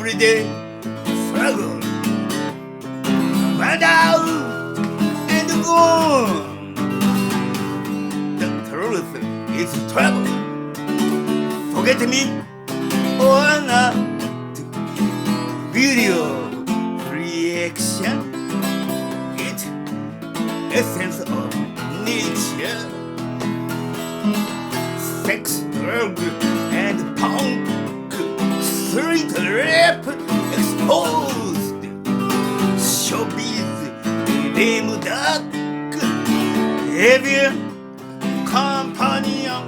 everyday struggle. Find out and go. The truth is trouble. Forget me or not. Video reaction. It essence of nature. Sex, drug, and punk. Street rap exposed. Showbiz, name dark. Heavy companion.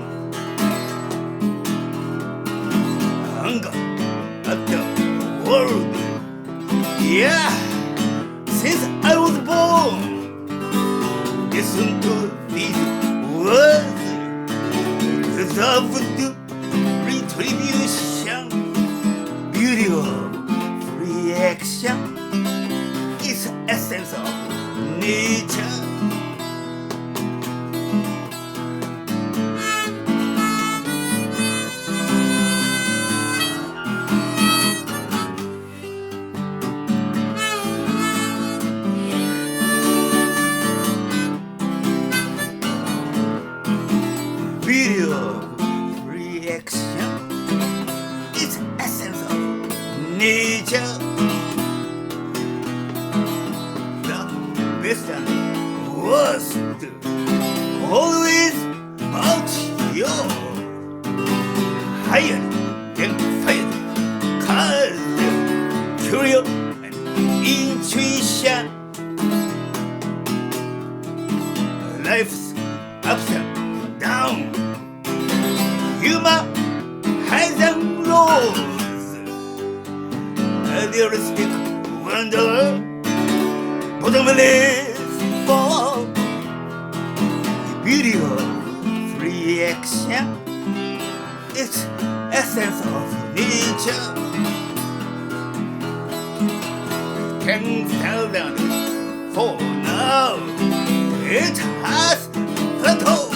Hunger at the world. Yeah, since I was born, listen to these words. Deserved retribution. Beauty of reaction is essence of nature. Beauty of reaction is essence of nature. The best and worst always about you. Hired and fired. Cause curious and intuition. Life's ups and downs. Humor highs and lows. Idealistic wonder, bottomless fall. Beauty of reaction, it's essence of nature. Can tell down for now. It has plateaued.